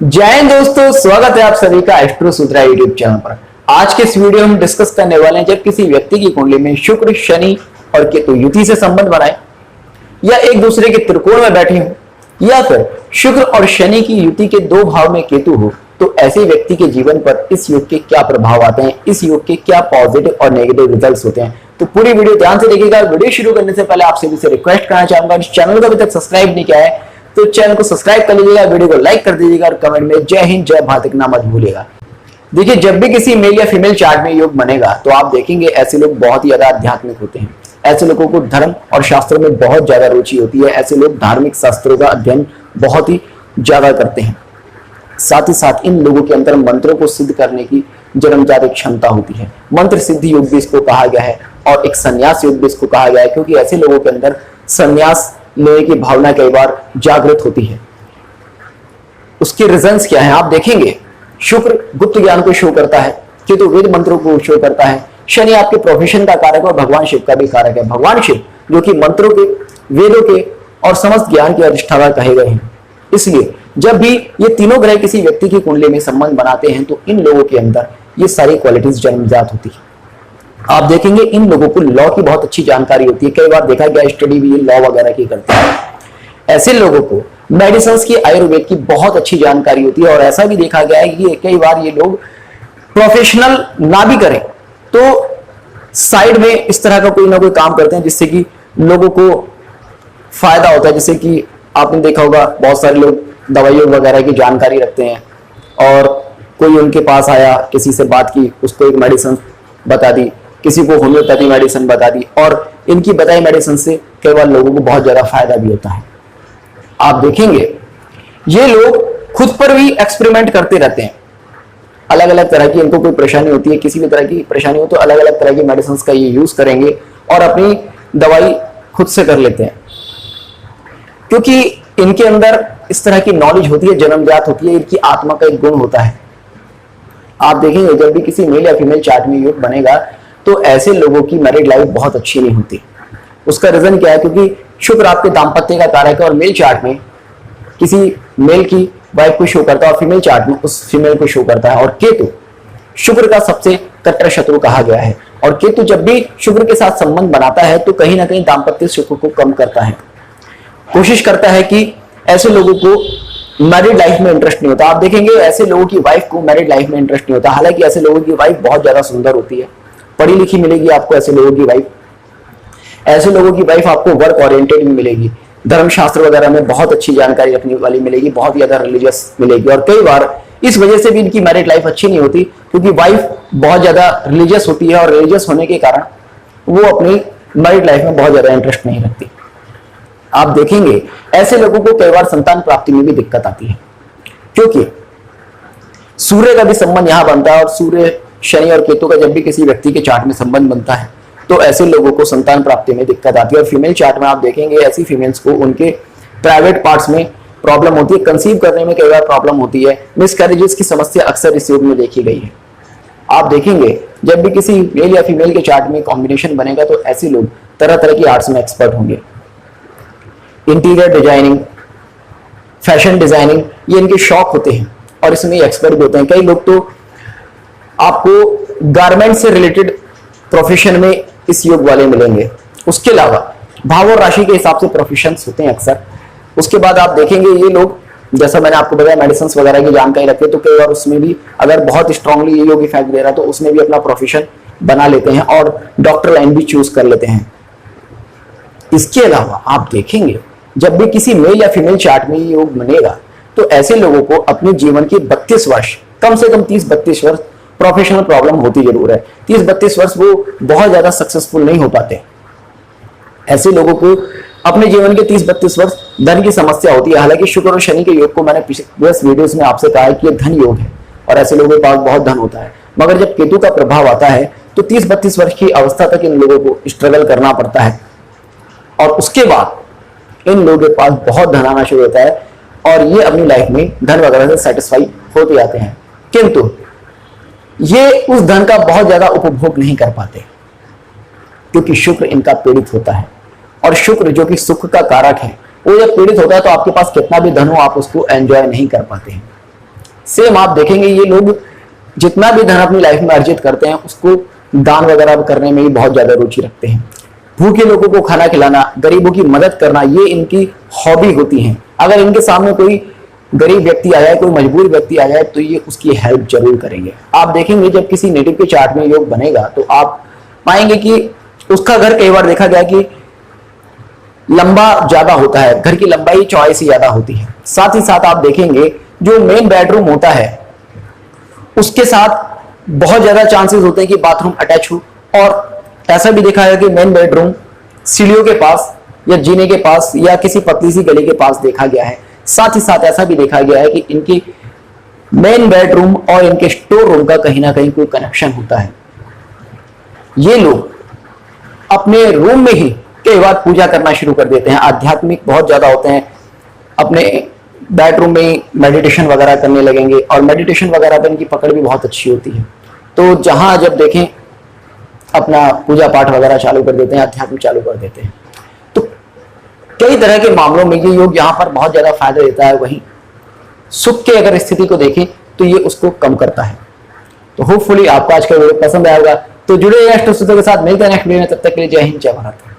जय हिंद दोस्तों, स्वागत है आप सभी का एस्ट्रो सूत्रा यूट्यूब चैनल पर। आज के इस वीडियो में हम डिस्कस करने वाले हैं जब किसी व्यक्ति की कुंडली में शुक्र, शनि और केतु युति से संबंध बनाए या एक दूसरे के त्रिकोण में बैठे हो या फिर शुक्र और शनि की युति के दो भाव में केतु हो, तो ऐसे व्यक्ति के जीवन पर इस योग के क्या प्रभाव आते हैं, इस योग के क्या पॉजिटिव और नेगेटिव रिजल्ट्स होते हैं। तो पूरी वीडियो ध्यान से देखिएगा। वीडियो शुरू करने से पहले आप सभी से रिक्वेस्ट करना चाहूंगा, इस चैनल को अभी तक सब्सक्राइब नहीं किया है तो चैनल को सब्सक्राइब कर लीजिएगा, वीडियो को लाइक कर दीजिएगा और कमेंट में जय हिंद जय भारत लिखना मत भूलिएगा। देखिए, जब भी किसी मेल या फीमेल चार्ट में योग बनेगा तो आप देखेंगे ऐसे लोग बहुत ही ज्यादा आध्यात्मिक होते हैं। ऐसे लोगों को धर्म और शास्त्रों में बहुत ज्यादा रुचि होती है। ऐसे लोग धार्मिक शास्त्रों का अध्ययन बहुत ही ज्यादा करते हैं। साथ ही साथ इन लोगों के अंदर मंत्रों को सिद्ध करने की जन्मजात एक क्षमता होती है। मंत्र सिद्धि योग भी इसको कहा गया है और एक संन्यास योग भी इसको कहा गया है, क्योंकि ऐसे लोगों के अंदर संन्यास लेने की भावना कई बार जागृत होती है। उसके रीजंस क्या है आप देखेंगे। शुक्र गुप्त ज्ञान को शो करता है, केतु वेद मंत्रों को शो करता है, शनि आपके प्रोफेशन का कारक और भगवान शिव का भी कारक है। भगवान शिव जो कि मंत्रों के, वेदों के और समस्त ज्ञान के अधिष्ठाता कहे गए हैं। इसलिए जब भी ये तीनों ग्रह किसी व्यक्ति की कुंडली में संबंध बनाते हैं तो इन लोगों के अंदर ये सारी क्वालिटीज जन्मजात होती है। आप देखेंगे इन लोगों को लॉ की बहुत अच्छी जानकारी होती है। कई बार देखा गया स्टडी भी ये लॉ वगैरह की करते हैं। ऐसे लोगों को मेडिसिन की, आयुर्वेद की बहुत अच्छी जानकारी होती है और ऐसा भी देखा गया है कि कई बार ये लोग प्रोफेशनल ना भी करें तो साइड में इस तरह का कोई ना कोई काम करते हैं जिससे कि लोगों को फायदा होता है। जैसे कि आपने देखा होगा बहुत सारे लोग दवाइयों वगैरह की जानकारी रखते हैं और कोई उनके पास आया, किसी से बात की, उसको एक मेडिसिन बता दी, किसी को होम्योपैथी मेडिसिन बता दी और इनकी बताई मेडिसिन से कई बार लोगों को बहुत ज्यादा फायदा भी होता है। आप देखेंगे ये लोग खुद पर भी एक्सपेरिमेंट करते रहते हैं। अलग अलग तरह की इनको कोई परेशानी होती है, किसी भी तरह की परेशानी हो तो अलग अलग तरह की मेडिसिन का ये यूज करेंगे और अपनी दवाई खुद से कर लेते हैं, क्योंकि इनके अंदर इस तरह की नॉलेज होती है, जन्मजात होती है, इनकी आत्मा का एक गुण होता है। आप देखेंगे जब भी किसी मेल या फीमेल चार्ट में योग बनेगा तो ऐसे लोगों की मैरिड लाइफ बहुत अच्छी नहीं होती। उसका रीजन क्या है, क्योंकि शुक्र आपके दाम्पत्य का कारक है और मेल चार्ट में किसी मेल की वाइफ को शो करता है और फीमेल चार्ट में उस फीमेल को शो करता है। और केतु शुक्र का सबसे कट्टर शत्रु कहा गया है और केतु जब भी शुक्र के साथ संबंध बनाता है तो कहीं ना कहीं दाम्पत्य सुख को कम करता है। कोशिश करता है कि ऐसे लोगों को मैरिड लाइफ में इंटरेस्ट नहीं होता। आप देखेंगे ऐसे लोगों की वाइफ को मैरिड लाइफ में इंटरेस्ट नहीं होता। हालांकि ऐसे लोगों की वाइफ बहुत ज्यादा सुंदर होती है, पढ़ी लिखी मिलेगी आपको ऐसे लोगों की वाइफ। ऐसे लोगों की वाइफ आपको वर्क ओरिएंटेड भी मिलेगी, धर्मशास्त्र वगैरह में बहुत अच्छी जानकारी रखने वाली मिलेगी, बहुत ज्यादा रिलीजियस मिलेगी। और कई बार इस वजह से भी इनकी मैरिड लाइफ अच्छी नहीं होती, क्योंकि वाइफ बहुत ज्यादा रिलीजियस होती है और रिलीजियस होने के कारण वो अपनी मैरिड लाइफ में बहुत ज्यादा इंटरेस्ट नहीं रखती। आप देखेंगे ऐसे लोगों को कई बार संतान प्राप्ति में भी दिक्कत आती है, क्योंकि सूर्य का भी संबंध यहां बनता है और सूर्य, शनि और केतु का जब भी किसी व्यक्ति के चार्ट में संबंध बनता है तो ऐसे लोगों को संतान प्राप्ति में दिक्कत आती है। और फीमेल चार्ट में आप देखेंगे ऐसी फीमेल्स को उनके प्राइवेट पार्ट्स में प्रॉब्लम होती है, कंसीव करने में कई बार प्रॉब्लम होती है, मिसकैरेजेस की समस्या अक्सर इस योग में देखी गई है। आप देखेंगे जब भी किसी मेल या फीमेल के चार्ट में कॉम्बिनेशन बनेगा तो ऐसे लोग तरह तरह की आर्ट्स में एक्सपर्ट होंगे। इंटीरियर डिजाइनिंग, फैशन डिजाइनिंग, ये इनके शौक होते हैं और इसमें एक्सपर्ट भी होते हैं। कई लोग तो आपको गारमेंट से रिलेटेड प्रोफेशन में इस योग वाले मिलेंगे। उसके अलावा भाव और राशि के हिसाब से प्रोफेशंस होते हैं अक्सर। उसके बाद आप देखेंगे ये लोग, जैसा मैंने आपको बताया, मेडिसिन वगैरह की जानकारी रखते हैं तो कई बार उसमें भी अगर बहुत स्ट्रांगली ये योग इफेक्ट दे रहा है तो उसमें भी अपना प्रोफेशन बना लेते हैं और डॉक्टर लाइन भी चूज कर लेते हैं। इसके अलावा आप देखेंगे जब भी किसी मेल या फीमेल चार्ट में ये योग बनेगा तो ऐसे लोगों को अपने जीवन के 32 वर्ष, कम से कम 30-32 वर्ष प्रोफेशनल प्रॉब्लम होती जरूर है। 30-32 वर्ष वो बहुत ज्यादा सक्सेसफुल नहीं हो पाते। ऐसे लोगों को अपने जीवन के 30-32 वर्ष धन की समस्या होती है। हालांकि शुक्र और शनि के योग को मैंने पिछले वीडियोस में आपसे कहा है कि ये धन योग है और ऐसे लोगों के पास बहुत धन होता है, मगर जब केतु का प्रभाव आता है तो 30-32 वर्ष की अवस्था तक इन लोगों को स्ट्रगल करना पड़ता है और उसके बाद इन लोगों के पास बहुत धन आना शुरू होता है और ये अपनी लाइफ में धन वगैरह से सेटिस्फाई होते जाते हैं, किंतु ये उस धन का बहुत ज्यादा उपभोग नहीं कर पाते क्योंकि शुक्र इनका पीड़ित होता है। और शुक्र जो कि सुख का कारक है वो जब पीड़ित होता है तो आपके पास कितना भी धन हो आप उसको एंजॉय नहीं कर पाते हैं। सेम आप देखेंगे ये लोग जितना भी धन अपनी लाइफ में अर्जित करते हैं उसको दान वगैरह करने में ही बहुत ज्यादा रुचि रखते हैं। भूखे लोगों को खाना खिलाना, गरीबों की मदद करना, ये इनकी हॉबी होती है। अगर इनके सामने कोई गरीब व्यक्ति आ जाए, कोई मजबूर व्यक्ति आ जाए, तो ये उसकी हेल्प जरूर करेंगे। आप देखेंगे जब किसी नेटिव के चार्ट में योग बनेगा तो आप पाएंगे कि उसका घर कई बार देखा गया कि लंबा ज्यादा होता है, घर की लंबाई चौड़ाई से ज्यादा होती है। साथ ही साथ आप देखेंगे जो मेन बेडरूम होता है उसके साथ बहुत ज्यादा चांसेस होते हैं कि बाथरूम अटैच हो, और ऐसा भी देखा है कि मेन बेडरूम सीढ़ियों के पास या जीने के पास या किसी पतली सी गली के पास देखा गया है। साथ ही साथ ऐसा भी देखा गया है कि इनकी मेन बेडरूम और इनके स्टोर रूम का कहीं ना कहीं कोई कनेक्शन होता है। ये लोग अपने रूम में ही कई बार पूजा करना शुरू कर देते हैं, आध्यात्मिक बहुत ज्यादा होते हैं, अपने बेडरूम में मेडिटेशन वगैरह करने लगेंगे, और मेडिटेशन वगैरह पे इनकी पकड़ भी बहुत अच्छी होती है। तो जहां जब देखें अपना पूजा पाठ वगैरह चालू कर देते हैं, अध्यात्म चालू कर देते हैं। तो कई तरह के मामलों में ये योग यहाँ पर बहुत ज्यादा फायदा देता है। वहीं सुख के अगर स्थिति को देखें तो ये उसको कम करता है। तो होपफुली आपको आज का वीडियो पसंद आएगा। तो जुड़े एस्ट्रो सूत्र के साथ, मिलते हैं नेक्स्ट वीडियो में। तब तक के लिए जय हिंद, जय भारत।